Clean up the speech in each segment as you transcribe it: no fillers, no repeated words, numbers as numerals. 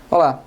Olá,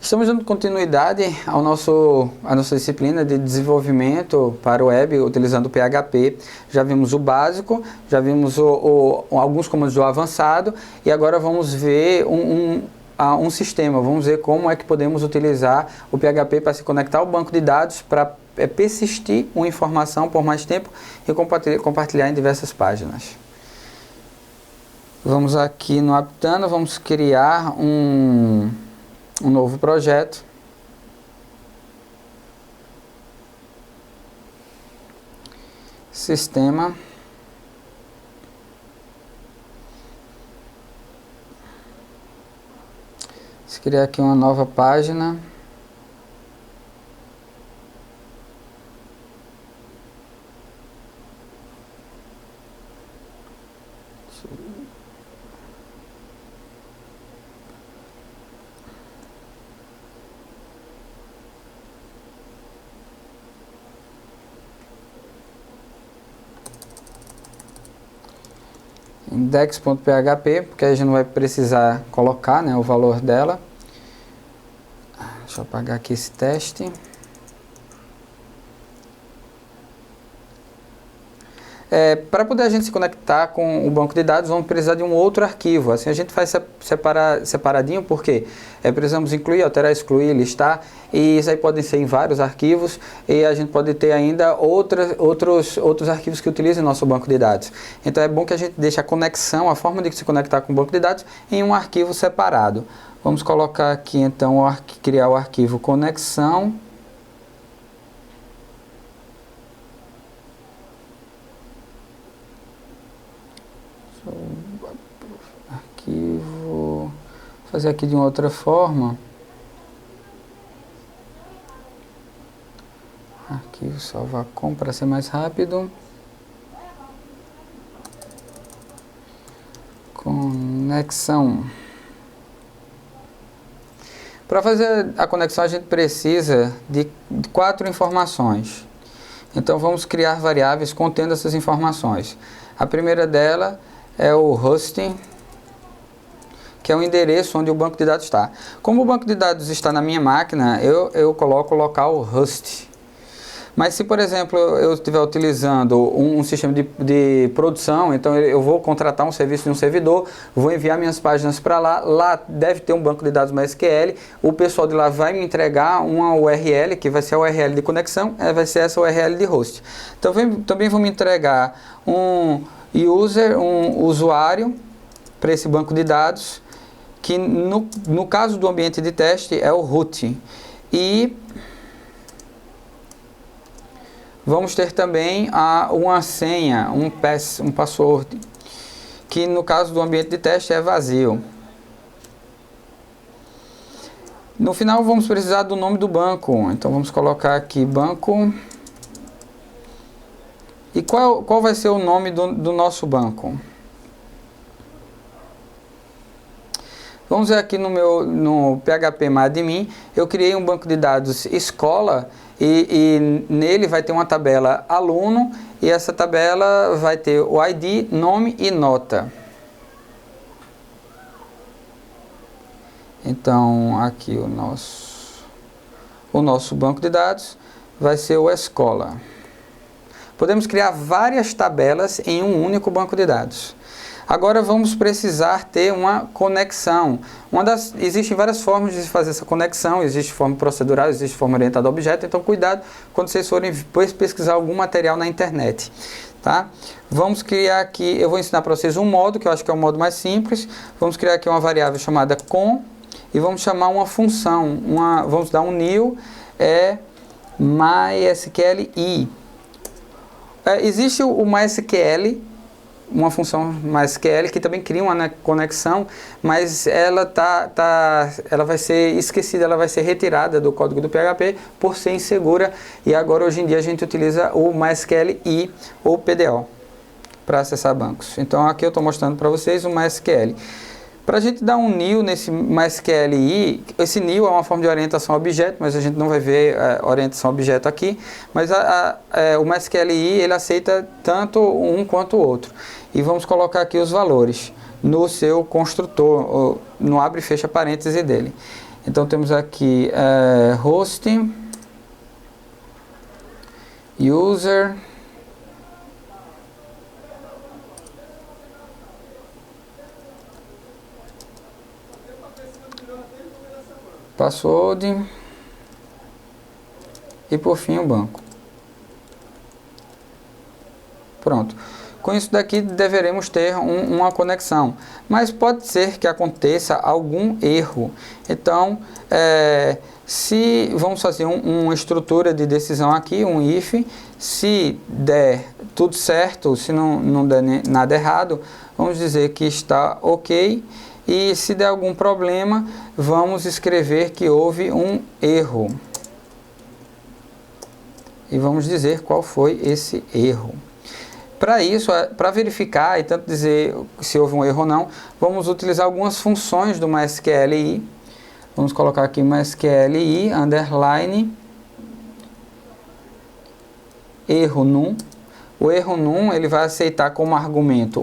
estamos dando continuidade à nossa disciplina de desenvolvimento para o web utilizando o PHP. Já vimos o básico, já vimos alguns comandos do avançado e agora vamos ver um sistema, vamos ver como é que podemos utilizar o PHP para se conectar ao banco de dados para persistir uma informação por mais tempo e compartilhar em diversas páginas. Vamos aqui no Aptano, vamos criar um novo projeto. Sistema. Vamos criar aqui uma nova página. Index.php, porque a gente não vai precisar colocar, né, o valor dela. Deixa eu apagar aqui esse teste. Para poder a gente se conectar com o banco de dados, vamos precisar de um outro arquivo. Assim a gente faz separadinho, porque precisamos incluir, alterar, excluir, listar, e isso aí podem ser em vários arquivos, e a gente pode ter ainda outros arquivos que utilizam nosso banco de dados. Então é bom que a gente deixe a conexão, a forma de se conectar com o banco de dados, em um arquivo separado. Vamos colocar aqui então, criar o arquivo conexão. Arquivo, fazer aqui de uma outra forma. Arquivo salvar com para ser mais rápido. Conexão. Para fazer a conexão a gente precisa de 4 informações. Então vamos criar variáveis contendo essas informações. A primeira dela é o hosting, que é o endereço onde o banco de dados está. Como o banco de dados está na minha máquina, eu coloco localhost. Mas se, por exemplo, eu estiver utilizando um sistema de produção, então eu vou contratar um serviço de um servidor, vou enviar minhas páginas para lá, lá deve ter um banco de dados MySQL, o pessoal de lá vai me entregar uma URL, que vai ser a URL de conexão, vai ser essa URL de host. Então também vão me entregar um usuário para esse banco de dados, que no caso do ambiente de teste é o root. E vamos ter também uma senha, um password, que no caso do ambiente de teste é vazio. No final vamos precisar do nome do banco, então vamos colocar aqui banco. E qual vai ser o nome do nosso banco? Vamos ver aqui no phpMyAdmin, eu criei um banco de dados escola e nele vai ter uma tabela aluno e essa tabela vai ter o ID, nome e nota. Então aqui o nosso banco de dados vai ser o escola. Podemos criar várias tabelas em um único banco de dados. Agora vamos precisar ter uma conexão. Existem várias formas de fazer essa conexão, existe forma procedural, existe forma orientada a objeto, então cuidado quando vocês forem depois pesquisar algum material na internet. Tá? Vamos criar aqui, eu vou ensinar para vocês um modo, que eu acho que é o modo mais simples. Vamos criar aqui uma variável chamada com e vamos chamar uma função, vamos dar um new, MySQL i. Existe o MySQL uma função MySQL que também cria uma conexão, mas ela ela vai ser esquecida, ela vai ser retirada do código do PHP por ser insegura, e agora hoje em dia a gente utiliza o MySQLi ou PDO para acessar bancos. Então aqui eu estou mostrando para vocês o MySQL. Para a gente dar um new nesse MySQLi, esse new é uma forma de orientação a objeto, mas a gente não vai ver orientação a objeto aqui, mas o MySQLi ele aceita tanto um quanto o outro. E vamos colocar aqui os valores no seu construtor, no abre e fecha parêntese dele. Então temos aqui host, user, password e por fim o banco. Pronto. Com isso daqui deveremos ter uma conexão, mas pode ser que aconteça algum erro. Então, se vamos fazer uma estrutura de decisão aqui, um if, se der tudo certo, se não der nada errado, vamos dizer que está ok. E se der algum problema, vamos escrever que houve um erro. E vamos dizer qual foi esse erro. Para isso, para verificar e tanto dizer se houve um erro ou não, vamos utilizar algumas funções do MySQLi. Vamos colocar aqui MySQLi, underline, erro num. O erro num ele vai aceitar como argumento,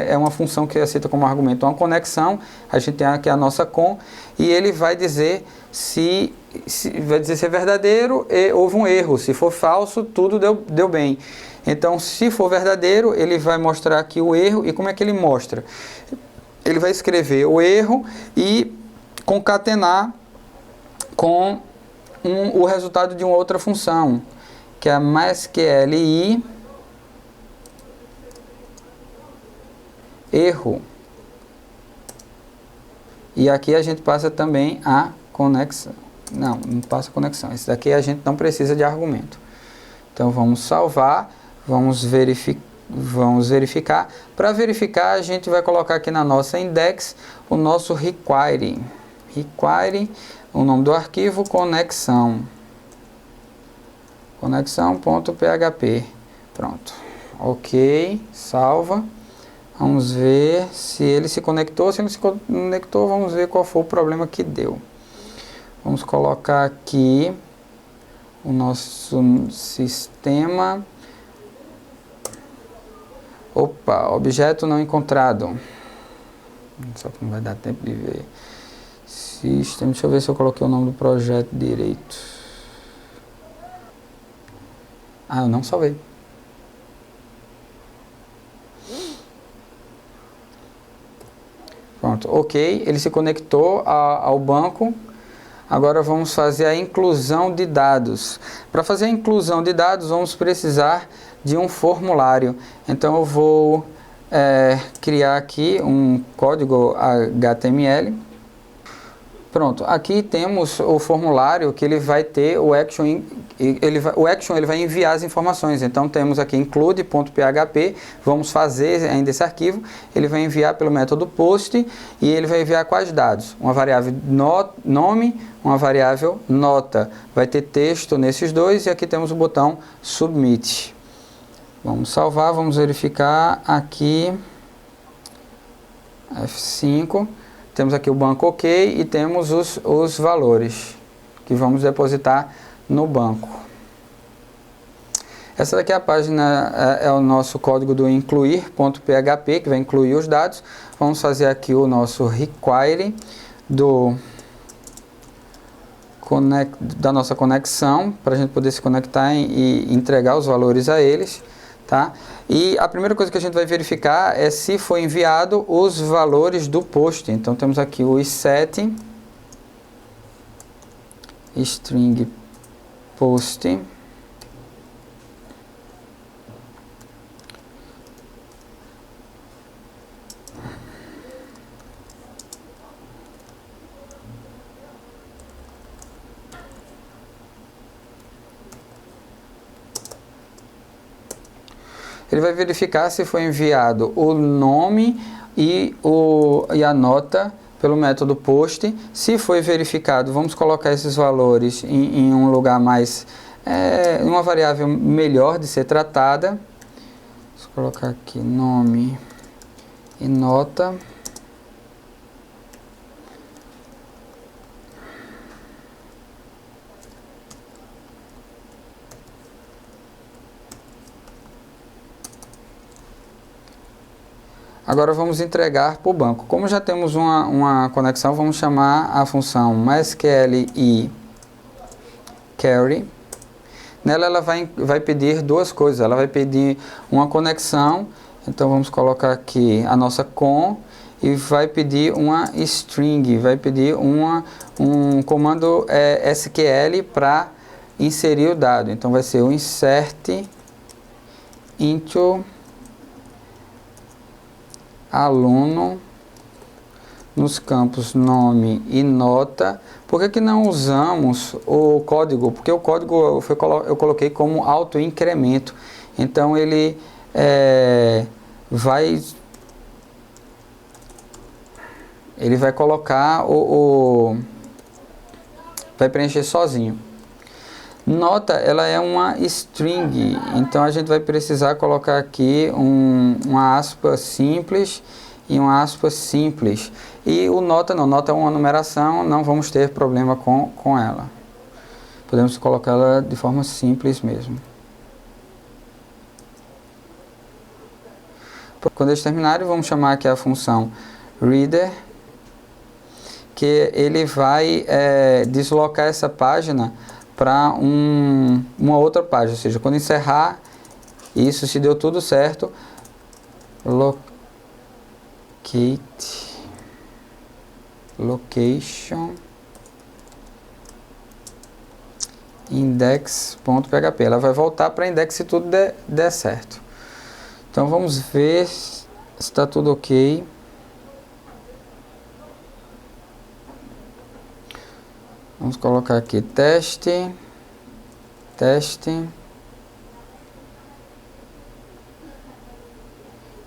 é uma função que aceita como argumento uma conexão, a gente tem aqui a nossa com, e ele vai dizer se é verdadeiro e houve um erro, se for falso, tudo deu bem. Então, se for verdadeiro, ele vai mostrar aqui o erro, e como é que ele mostra? Ele vai escrever o erro e concatenar com o resultado de uma outra função, que é a MySQLi erro. E aqui a gente passa também a conexão. Não passa a conexão. Esse daqui a gente não precisa de argumento. Então vamos salvar, vamos verificar. Para verificar, a gente vai colocar aqui na nossa index o nosso require. Require, o nome do arquivo, conexão. Conexão.php. Pronto. Ok, salva. Vamos ver se ele se conectou. Se ele se conectou, vamos ver qual foi o problema que deu. Vamos colocar aqui o nosso sistema. Opa, objeto não encontrado. Só que não vai dar tempo de ver. System, deixa eu ver se eu coloquei o nome do projeto direito. Eu não salvei. Pronto, ok, ele se conectou ao banco. Agora vamos fazer a inclusão de dados. Para fazer a inclusão de dados, vamos precisar de um formulário. Então eu vou criar aqui um código HTML. Pronto, aqui temos o formulário que ele vai ter o action, o action ele vai enviar as informações. Então temos aqui include.php, vamos fazer ainda esse arquivo, ele vai enviar pelo método post e ele vai enviar quais dados? Uma variável nome, uma variável nota. Vai ter texto nesses dois e aqui temos o botão submit. Vamos salvar, vamos verificar aqui, F5. Temos aqui o banco ok e temos os valores que vamos depositar no banco. Essa daqui é a página, é o nosso código do incluir.php, que vai incluir os dados. Vamos fazer aqui o nosso require da nossa conexão, para a gente poder se conectar e entregar os valores a eles. Tá? E a primeira coisa que a gente vai verificar é se foi enviado os valores do post. Então temos aqui o set string post ele vai verificar se foi enviado o nome e a nota pelo método post. Se foi verificado, vamos colocar esses valores em um lugar mais, uma variável melhor de ser tratada. Vou colocar aqui nome e nota. Agora vamos entregar para o banco. Como já temos uma conexão, vamos chamar a função MySQL e query. Nela ela vai pedir duas coisas. Ela vai pedir uma conexão, então vamos colocar aqui a nossa com, e vai pedir uma string, vai pedir um comando SQL para inserir o dado. Então vai ser o insert into aluno nos campos nome e nota. Por que não usamos o código? Porque o código eu coloquei como auto-incremento. Então ele vai colocar vai preencher sozinho. Nota, ela é uma string, então a gente vai precisar colocar aqui uma aspa simples e uma aspa simples. E o nota não, nota é uma numeração, não vamos ter problema com ela. Podemos colocar ela de forma simples mesmo. Quando eles terminarem, vamos chamar aqui a função reader, que ele vai deslocar essa página para uma outra página, ou seja, quando encerrar isso, se deu tudo certo, location index.php, ela vai voltar para index se tudo der certo. Então vamos ver se está tudo ok. Vamos colocar aqui teste.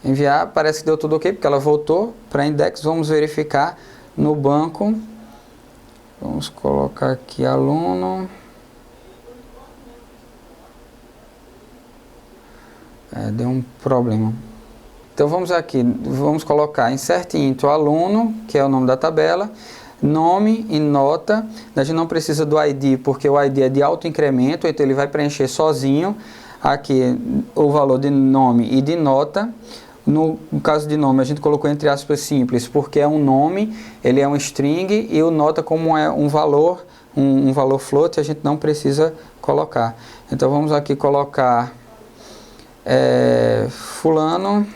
Enviar, parece que deu tudo ok, porque ela voltou para index. Vamos verificar no banco. Vamos colocar aqui aluno. Deu um problema. Então vamos aqui, vamos colocar insert into aluno, que é o nome da tabela. Nome e nota, a gente não precisa do ID, porque o ID é de auto-incremento, então ele vai preencher sozinho aqui o valor de nome e de nota. No caso de nome, a gente colocou entre aspas simples, porque é um nome, ele é um string, e o nota, como é um valor float, a gente não precisa colocar. Então vamos aqui colocar fulano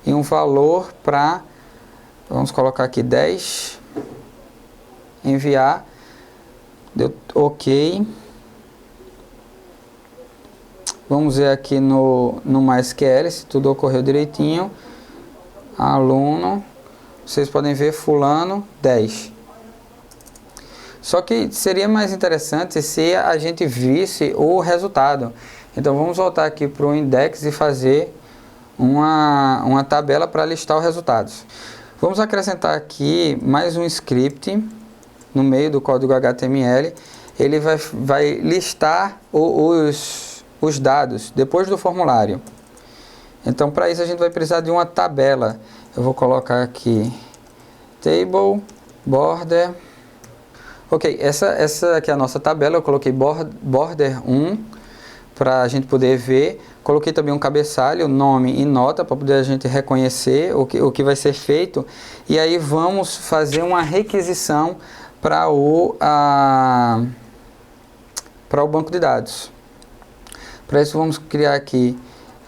e um valor para... Vamos colocar aqui 10, enviar, deu ok. Vamos ver aqui no MySQL se tudo ocorreu direitinho. Aluno, vocês podem ver fulano 10. Só que seria mais interessante se a gente visse o resultado. Então vamos voltar aqui para o index e fazer uma tabela para listar os resultados. Vamos acrescentar aqui mais um script no meio do código HTML. Ele vai listar os dados depois do formulário. Então, para isso a gente vai precisar de uma tabela. Eu vou colocar aqui table border. Ok, essa aqui é a nossa tabela. Eu coloquei border 1 para a gente poder ver. Coloquei também um cabeçalho, nome e nota, para poder a gente reconhecer o que vai ser feito. E aí vamos fazer uma requisição para o banco de dados. Para isso vamos criar aqui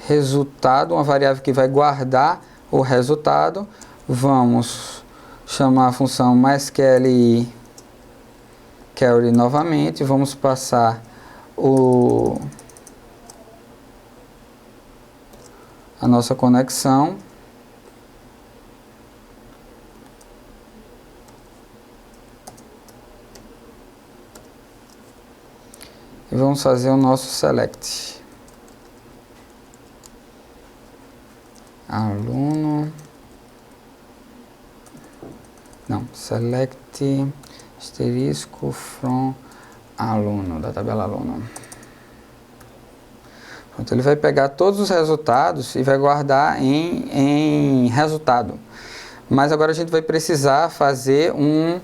resultado, uma variável que vai guardar o resultado. Vamos chamar a função MySQL query novamente. Vamos passar a nossa conexão. E vamos fazer o nosso select. aluno, não, select asterisco from aluno, da tabela aluno. Pronto, ele vai pegar todos os resultados e vai guardar em resultado. Mas agora a gente vai precisar fazer um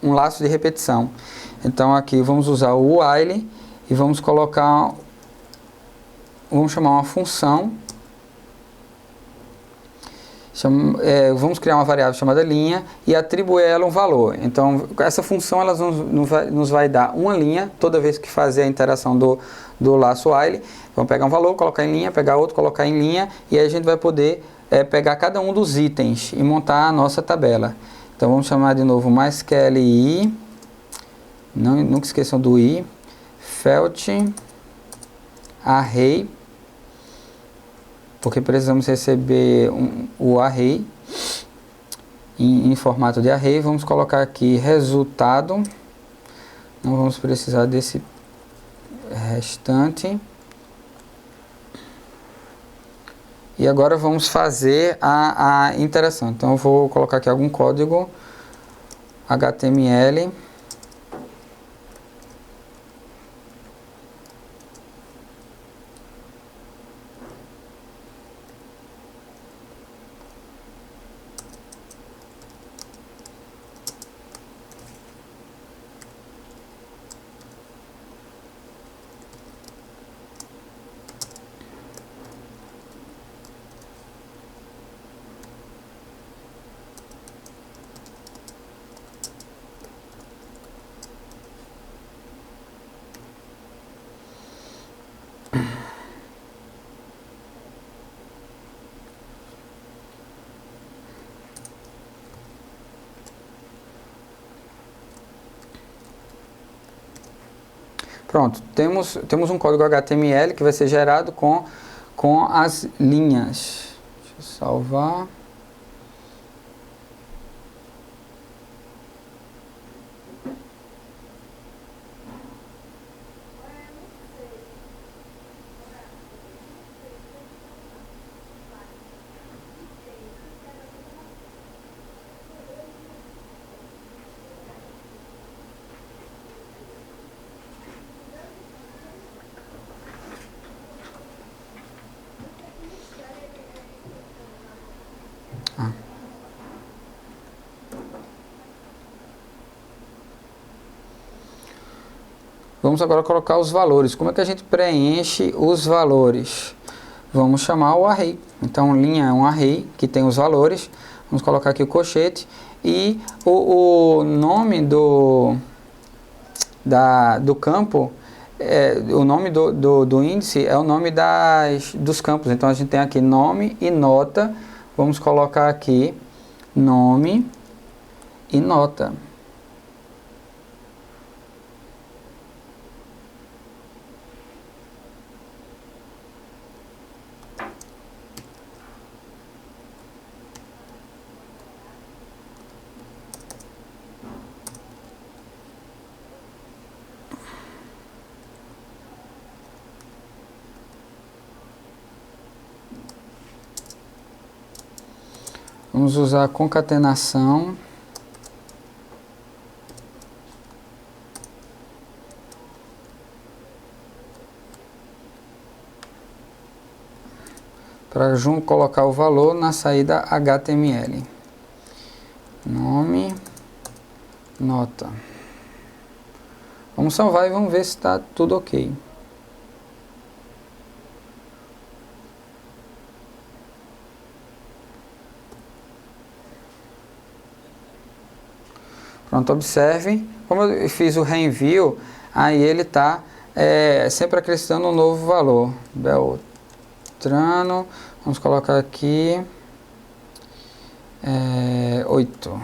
laço de repetição. Então aqui vamos usar o while e vamos chamar uma função. Vamos criar uma variável chamada linha e atribuir a ela um valor. Então essa função ela nos vai dar uma linha toda vez que fazer a interação do laço while. Vamos pegar um valor, colocar em linha, pegar outro, colocar em linha, e aí a gente vai poder pegar cada um dos itens e montar a nossa tabela. Então vamos chamar de novo MySQL i, nunca esqueçam do i, fetch array, porque precisamos receber o array em formato de array. Vamos colocar aqui resultado, não vamos precisar desse restante. E agora vamos fazer a interação. Então eu vou colocar aqui algum código HTML. Pronto, temos um código HTML que vai ser gerado com as linhas. Deixa eu salvar. Vamos agora colocar os valores. Como é que a gente preenche os valores? Vamos chamar o array. Então, linha é um array que tem os valores. Vamos colocar aqui o colchete. E o nome do campo, o nome do índice é o nome dos campos. Então, a gente tem aqui nome e nota. Vamos colocar aqui nome e nota. Vamos usar a concatenação. Para colocar o valor na saída HTML. Nome, nota. Vamos salvar e vamos ver se está tudo ok. Pronto, observe, como eu fiz o reenvio, aí ele está sempre acrescentando um novo valor. Beltrano, vamos colocar aqui 8.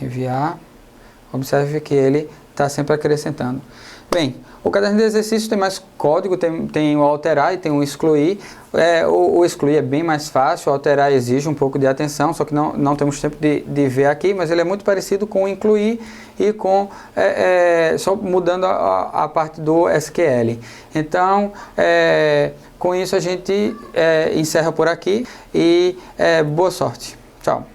Enviar, observe que ele está sempre acrescentando. Bem, o caderno de exercício tem mais código, tem o alterar e tem o excluir. O excluir é bem mais fácil, o alterar exige um pouco de atenção, só que não temos tempo de ver aqui, mas ele é muito parecido com o incluir e com só mudando a parte do SQL. Então, com isso a gente encerra por aqui e boa sorte. Tchau.